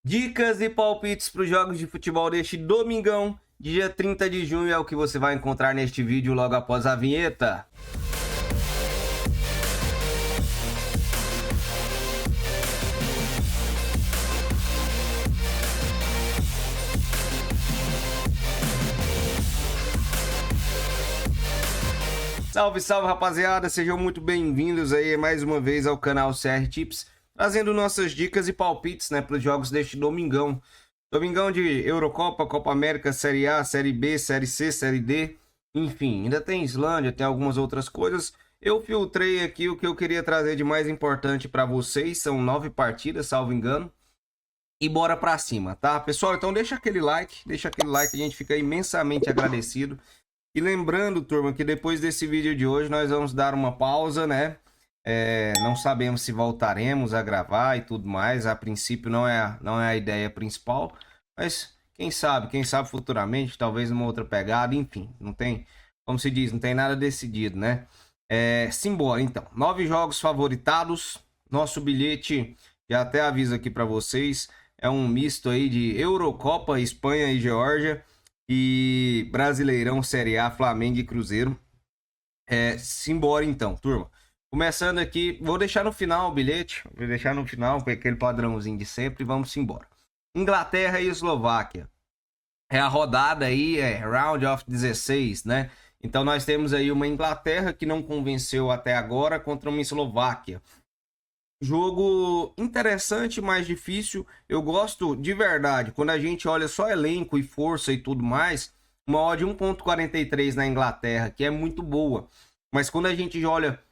Dicas e palpites para os jogos de futebol deste domingão, dia 30 de junho, é o que você vai encontrar neste vídeo logo após a vinheta. Salve, salve, rapaziada, sejam muito bem-vindos aí mais uma vez ao canal CR Tips, trazendo nossas dicas e palpites, para os jogos deste domingão. Domingão de Eurocopa, Copa América, Série A, Série B, Série C, Série D, enfim, ainda tem Islândia, tem algumas outras coisas. Eu filtrei aqui o que eu queria trazer de mais importante para vocês, são 9 partidas, salvo engano, e bora pra cima, tá? Pessoal, então deixa aquele like, a gente fica imensamente agradecido. E lembrando, turma, que depois desse vídeo de hoje nós vamos dar uma pausa, né? Não sabemos se voltaremos a gravar e tudo mais. A princípio não é a ideia principal, mas quem sabe futuramente, talvez uma outra pegada, enfim. Não tem, como se diz, não tem nada decidido, né? Simbora, então. 9 jogos favoritados. Nosso bilhete, já até aviso aqui para vocês, é um misto aí de Eurocopa, Espanha e Geórgia. E Brasileirão, Série A, Flamengo e Cruzeiro. Simbora então, turma. Começando aqui, vou deixar no final o bilhete. Vou deixar no final, com aquele padrãozinho de sempre. Vamos embora. Inglaterra e Eslováquia. É a rodada aí, Round of 16, né? Então nós temos aí uma Inglaterra que não convenceu até agora contra uma Eslováquia. Jogo interessante, mas difícil. Eu gosto de verdade, quando a gente olha só elenco e força e tudo mais, uma odd 1.43 na Inglaterra, que é muito boa. Mas quando a gente olha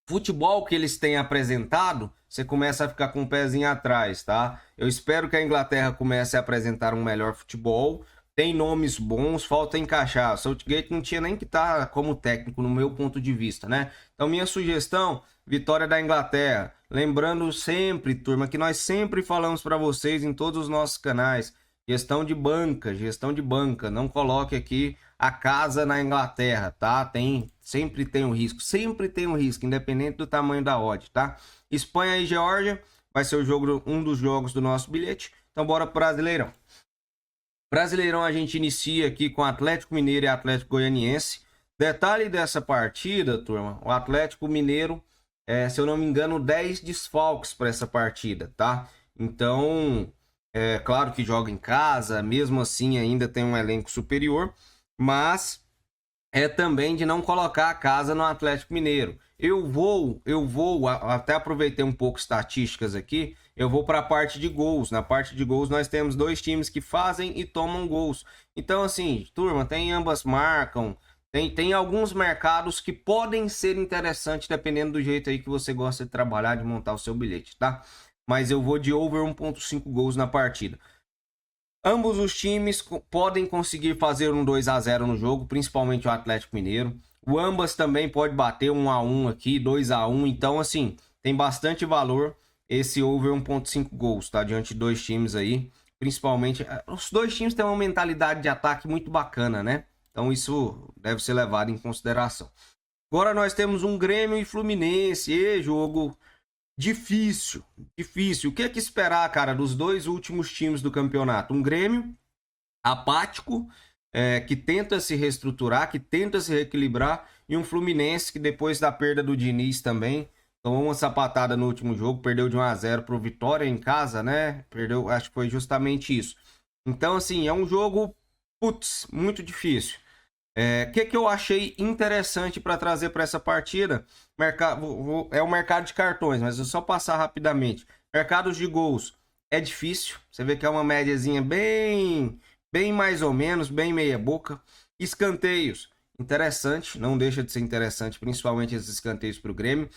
futebol que eles têm apresentado, você começa a ficar com o pezinho atrás, tá? Eu espero que a Inglaterra comece a apresentar um melhor futebol. Tem nomes bons, falta encaixar. Southgate não tinha nem que estar como técnico, no meu ponto de vista, né? Então, minha sugestão, vitória da Inglaterra. Lembrando sempre, turma, que nós sempre falamos para vocês em todos os nossos canais, gestão de banca. Não coloque aqui a casa na Inglaterra, tá? Sempre tem um risco, independente do tamanho da odd, tá? Espanha e Geórgia vai ser um dos jogos do nosso bilhete. Então, bora pro Brasileirão. Brasileirão a gente inicia aqui com Atlético Mineiro e Atlético Goianiense. Detalhe dessa partida, turma, o Atlético Mineiro, se eu não me engano, 10 desfalques para essa partida, tá? Então, claro que joga em casa, mesmo assim ainda tem um elenco superior, mas é também de não colocar a casa no Atlético Mineiro. Eu vou, até aproveitei um pouco estatísticas aqui, eu vou para a parte de gols. Na parte de gols nós temos 2 times que fazem e tomam gols. Então assim, turma, ambas marcam, tem alguns mercados que podem ser interessantes dependendo do jeito aí que você gosta de trabalhar, de montar o seu bilhete, tá? Mas eu vou de over 1.5 gols na partida. Ambos os times podem conseguir fazer um 2-0 no jogo, principalmente o Atlético Mineiro. O ambas também pode bater 1-1 aqui, 2-1. Então, assim, tem bastante valor esse over 1.5 gols, tá? Diante de 2 times aí. Principalmente, os 2 times têm uma mentalidade de ataque muito bacana, né? Então, isso deve ser levado em consideração. Agora nós temos um Grêmio e Fluminense. Jogo difícil. O que é que esperar, cara, dos 2 últimos times do campeonato? Um Grêmio apático, que tenta se reestruturar, que tenta se reequilibrar, e um Fluminense que depois da perda do Diniz também tomou uma sapatada no último jogo, perdeu de 1-0 pro Vitória em casa, né? Perdeu, acho que foi justamente isso. Então, assim, é um jogo, muito difícil. Que eu achei interessante para trazer para essa partida? É o mercado de cartões, mas eu só passar rapidamente. Mercados de gols é difícil. Você vê que é uma médiazinha bem mais ou menos, bem meia boca. Escanteios, interessante, não deixa de ser interessante, principalmente esses escanteios para o Grêmio.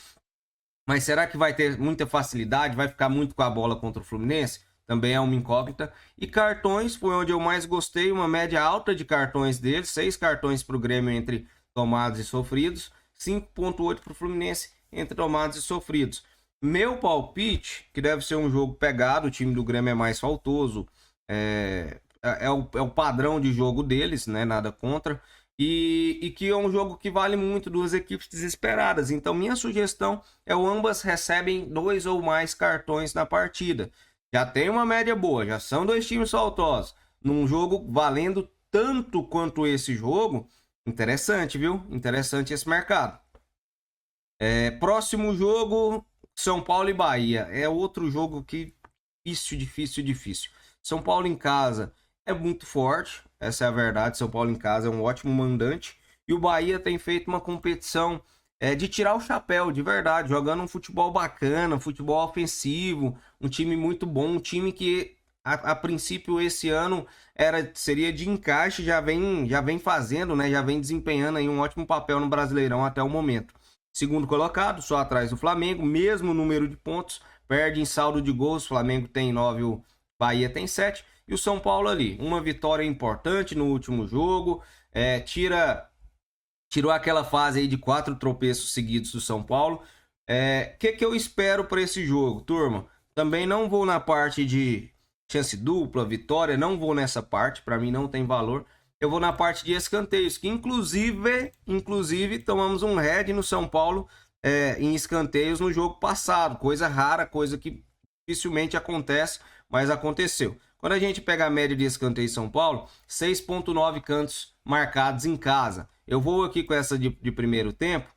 Mas será que vai ter muita facilidade? Vai ficar muito com a bola contra o Fluminense? Também é uma incógnita. E cartões foi onde eu mais gostei, uma média alta de cartões deles, 6 cartões para o Grêmio entre tomados e sofridos, 5.8 para o Fluminense entre tomados e sofridos. Meu palpite, que deve ser um jogo pegado, o time do Grêmio é mais faltoso, é o padrão de jogo deles, né? Nada contra. E que é um jogo que vale muito, 2 equipes desesperadas. Então minha sugestão é o ambas recebem 2 ou mais cartões na partida. já tem uma média boa, já são dois times faltosos. Num jogo valendo tanto quanto esse jogo, interessante, viu? Interessante esse mercado. Próximo jogo, São Paulo e Bahia. É outro jogo que difícil. São Paulo em casa é muito forte, essa é a verdade. São Paulo em casa é um ótimo mandante. E o Bahia tem feito uma competição de tirar o chapéu, de verdade, jogando um futebol bacana, futebol ofensivo, um time muito bom, um time que a princípio esse ano seria de encaixe, já vem fazendo, né? Já vem desempenhando aí um ótimo papel no Brasileirão até o momento. Segundo colocado, só atrás do Flamengo, mesmo número de pontos, perde em saldo de gols, o Flamengo tem 9, o Bahia tem 7, e o São Paulo ali, uma vitória importante no último jogo, tirou aquela fase aí de 4 tropeços seguidos do São Paulo. Que eu espero para esse jogo, turma? Também não vou na parte de chance dupla, vitória, não vou nessa parte, para mim não tem valor. Eu vou na parte de escanteios, que inclusive tomamos um head no São Paulo em escanteios no jogo passado. Coisa rara, coisa que dificilmente acontece, mas aconteceu. Quando a gente pega a média de escanteio em São Paulo, 6,9 cantos marcados em casa. Eu vou aqui com essa de primeiro tempo,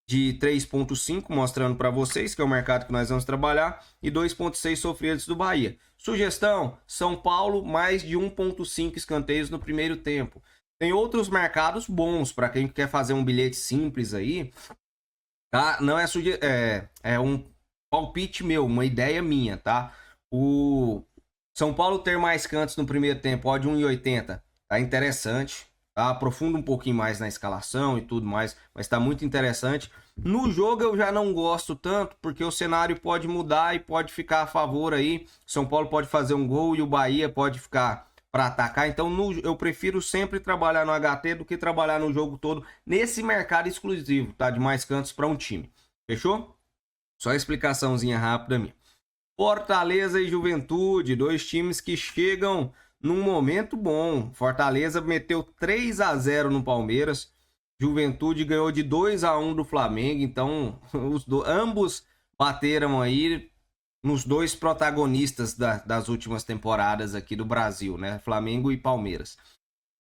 de 3,5, mostrando para vocês que é o mercado que nós vamos trabalhar, e 2,6 sofridos do Bahia. Sugestão, São Paulo, mais de 1,5 escanteios no primeiro tempo. Tem outros mercados bons para quem quer fazer um bilhete simples aí, tá? Não é um palpite meu, uma ideia minha, tá? O São Paulo ter mais cantos no primeiro tempo, odd 1,80, tá interessante. Tá? Aprofunda um pouquinho mais na escalação e tudo mais, mas tá muito interessante. No jogo eu já não gosto tanto, porque o cenário pode mudar e pode ficar a favor aí. São Paulo pode fazer um gol e o Bahia pode ficar para atacar. Então eu prefiro sempre trabalhar no HT do que trabalhar no jogo todo nesse mercado exclusivo, tá? De mais cantos para um time. Fechou? Só explicaçãozinha rápida minha. Fortaleza e Juventude, dois times que chegam num momento bom. Fortaleza meteu 3-0 no Palmeiras. Juventude ganhou de 2-1 do Flamengo. Então, ambos bateram aí nos dois protagonistas das últimas temporadas aqui do Brasil, né? Flamengo e Palmeiras.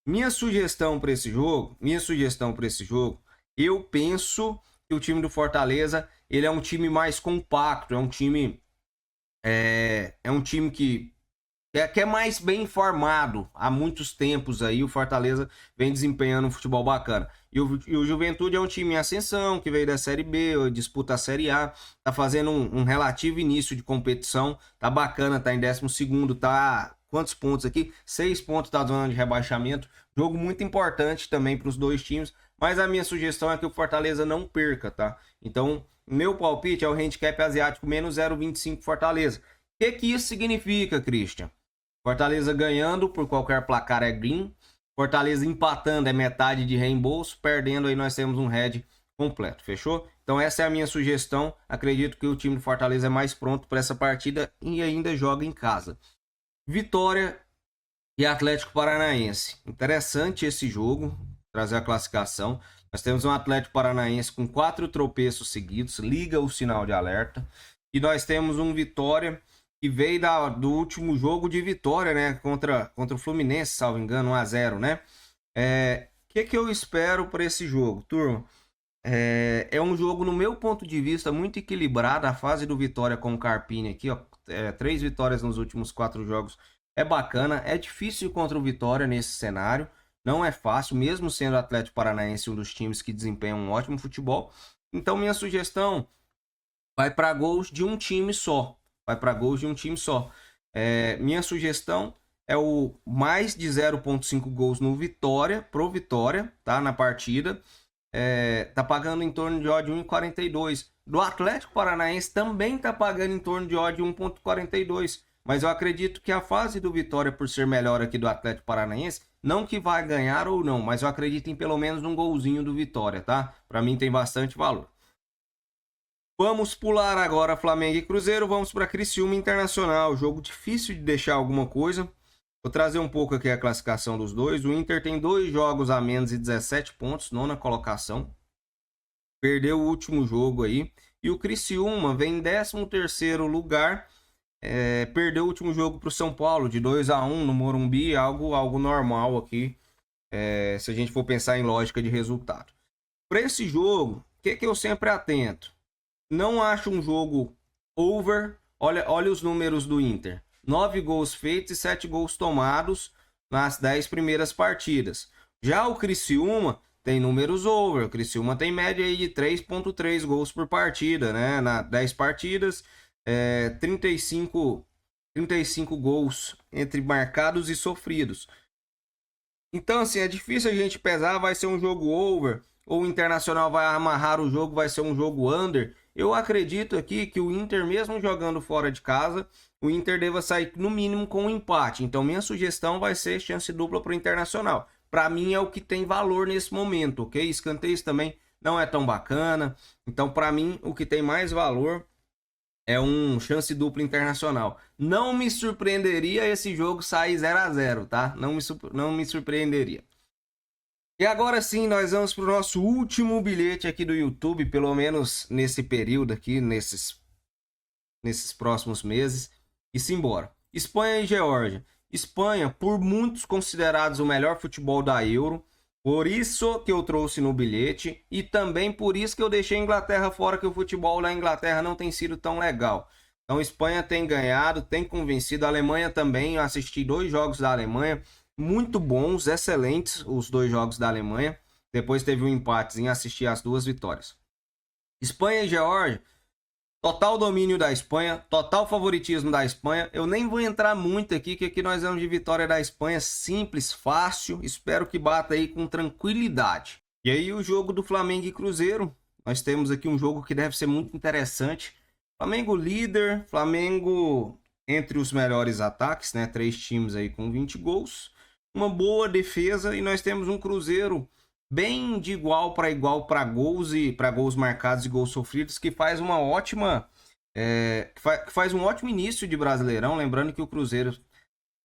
Minha sugestão para esse jogo, eu penso que o time do Fortaleza, ele é um time mais compacto, é um time que é mais bem informado. Há muitos tempos aí o Fortaleza vem desempenhando um futebol bacana. E o Juventude é um time em ascensão, que veio da Série B, disputa a Série A, tá fazendo um relativo início de competição, tá bacana, tá em 12º, tá... Quantos pontos aqui? 6 pontos da zona de rebaixamento. Jogo muito importante também para os dois times, mas a minha sugestão é que o Fortaleza não perca, tá? Então, meu palpite é o handicap asiático menos 0,25 Fortaleza. O que isso significa, Christian? Fortaleza ganhando por qualquer placar é green. Fortaleza empatando é metade de reembolso. Perdendo aí nós temos um head completo. Fechou? Então essa é a minha sugestão. Acredito que o time do Fortaleza é mais pronto para essa partida e ainda joga em casa. Vitória e Atlético Paranaense. Interessante esse jogo. Trazer a classificação. Nós temos um Atlético Paranaense com 4 tropeços seguidos. Liga o sinal de alerta. E nós temos um Vitória que veio do último jogo de vitória, né? Contra o Fluminense, salvo engano, 1-0, né? Que eu espero para esse jogo, turma? É um jogo, no meu ponto de vista, muito equilibrado. A fase do Vitória com o Carpini aqui, ó, 3 vitórias nos últimos 4 jogos. É bacana, é difícil contra o Vitória nesse cenário. Não é fácil, mesmo sendo o Atlético Paranaense um dos times que desempenham um ótimo futebol. Então, minha sugestão vai para gols de um time só. Minha sugestão é o mais de 0,5 gols no Vitória, pro Vitória, tá? Na partida. Tá pagando em torno de odd 1,42. Do Atlético Paranaense também tá pagando em torno de odd 1,42. Mas eu acredito que a fase do Vitória, por ser melhor aqui do Atlético Paranaense, não que vai ganhar ou não, mas eu acredito em pelo menos um golzinho do Vitória, tá? Para mim tem bastante valor. Vamos pular agora Flamengo e Cruzeiro, vamos para Criciúma Internacional, jogo difícil de deixar alguma coisa. Vou trazer um pouco aqui a classificação dos dois. O Inter tem 2 jogos a menos e 17 pontos, 9ª colocação. Perdeu o último jogo aí. E o Criciúma vem em 13º lugar, perdeu o último jogo para o São Paulo de 2-1 no Morumbi, algo normal aqui, se a gente for pensar em lógica de resultado. Para esse jogo, o que eu sempre atento? Não acho um jogo over. Olha os números do Inter. 9 gols feitos e 7 gols tomados nas 10 primeiras partidas. Já o Criciúma tem números over. O Criciúma tem média aí de 3,3 gols por partida, né? Na 10 partidas, 35 gols entre marcados e sofridos. Então, assim, é difícil a gente pesar, vai ser um jogo over, ou o Internacional vai amarrar o jogo, vai ser um jogo under. Eu acredito aqui que o Inter, mesmo jogando fora de casa, o Inter deva sair no mínimo com um empate. Então, minha sugestão vai ser chance dupla para o Internacional. Para mim é o que tem valor nesse momento, ok? Escanteios também não é tão bacana. Então, para mim, o que tem mais valor é um chance dupla Internacional. Não me surpreenderia esse jogo sair 0-0, tá? Não me surpreenderia. E agora sim, nós vamos para o nosso último bilhete aqui do YouTube, pelo menos nesse período aqui, nesses próximos meses. E simbora. Espanha e Geórgia. Espanha, por muitos considerados o melhor futebol da Euro. Por isso que eu trouxe no bilhete. E também por isso que eu deixei a Inglaterra fora, que o futebol na Inglaterra não tem sido tão legal. Então, Espanha tem ganhado, tem convencido. A Alemanha também. Eu assisti 2 jogos da Alemanha. Muito bons, excelentes os 2 jogos da Alemanha. Depois teve um empatezinho, assisti as 2 vitórias. Espanha e Geórgia. Total domínio da Espanha, total favoritismo da Espanha. Eu nem vou entrar muito aqui, que aqui nós vamos de vitória da Espanha, simples, fácil. Espero que bata aí com tranquilidade. E aí o jogo do Flamengo e Cruzeiro. Nós temos aqui um jogo que deve ser muito interessante. Flamengo líder, Flamengo entre os melhores ataques, né? 3 times aí com 20 gols. Uma boa defesa e nós temos um Cruzeiro bem de igual para gols e para gols marcados e gols sofridos, que faz uma ótima que faz um ótimo início de Brasileirão. Lembrando que o Cruzeiro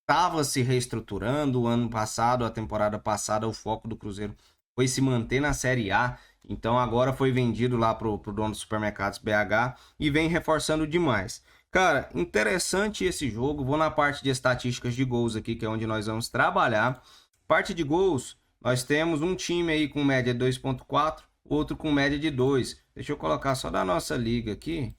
estava se reestruturando o ano passado, a temporada passada, o foco do Cruzeiro foi se manter na Série A. Então agora foi vendido lá pro dono dos supermercados BH e vem reforçando demais. Cara, interessante esse jogo. Vou na parte de estatísticas de gols aqui, que é onde nós vamos trabalhar. Parte de gols, nós temos um time aí com média de 2,4, outro com média de 2. Deixa eu colocar só da nossa liga aqui.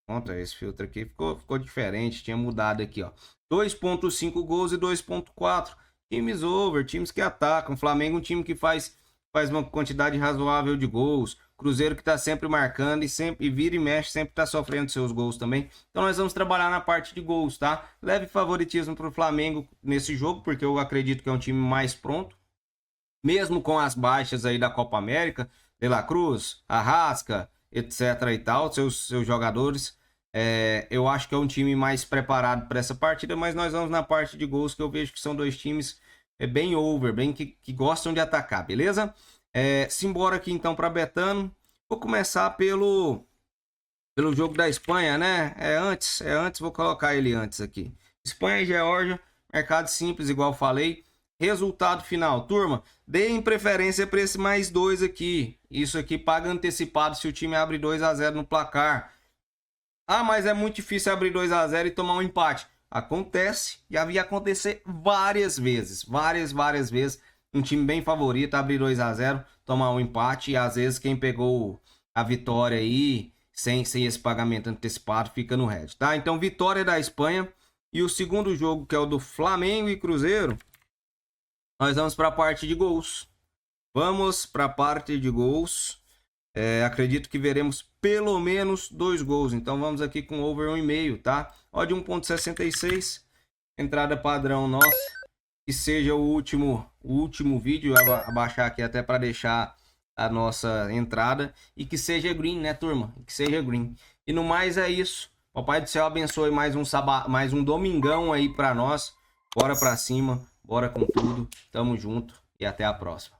Contra esse filtro aqui ficou diferente, tinha mudado aqui, ó. 2,5 gols e 2,4. Times over, times que atacam. Flamengo um time que faz uma quantidade razoável de gols. Cruzeiro que tá sempre marcando e sempre vira e mexe, sempre tá sofrendo seus gols também. Então nós vamos trabalhar na parte de gols, tá? Leve favoritismo pro Flamengo nesse jogo, porque eu acredito que é um time mais pronto. Mesmo com as baixas aí da Copa América, De La Cruz, Arrasca, etc e tal, seus jogadores. Eu acho que é um time mais preparado para essa partida, mas nós vamos na parte de gols, que eu vejo que são 2 times bem over, bem que gostam de atacar, beleza? Simbora aqui então para Betano. Vou começar pelo jogo da Espanha, né? Antes, vou colocar ele antes aqui. Espanha e Geórgia, mercado simples, igual falei. Resultado final, turma, deem preferência para esse mais 2 aqui. Isso aqui paga antecipado se o time abre 2-0 no placar. Ah, mas é muito difícil abrir 2-0 e tomar um empate. Acontece, já vi acontecer várias vezes, várias vezes. Um time bem favorito, abrir 2-0, tomar um empate, e às vezes quem pegou a vitória aí, sem esse pagamento antecipado, fica no red, tá? Então, vitória da Espanha. E o segundo jogo, que é o do Flamengo e Cruzeiro, nós vamos para a parte de gols. Vamos para a parte de gols. Acredito que veremos pelo menos 2 gols. Então vamos aqui com over 1,5, tá? Odd 1,66. Entrada padrão nossa. Que seja o último vídeo. Abaixar aqui até para deixar a nossa entrada. E que seja green, né, turma? Que seja green. E no mais é isso. Papai do céu abençoe mais um domingão aí para nós. Bora para cima. Bora com tudo. Tamo junto. E até a próxima.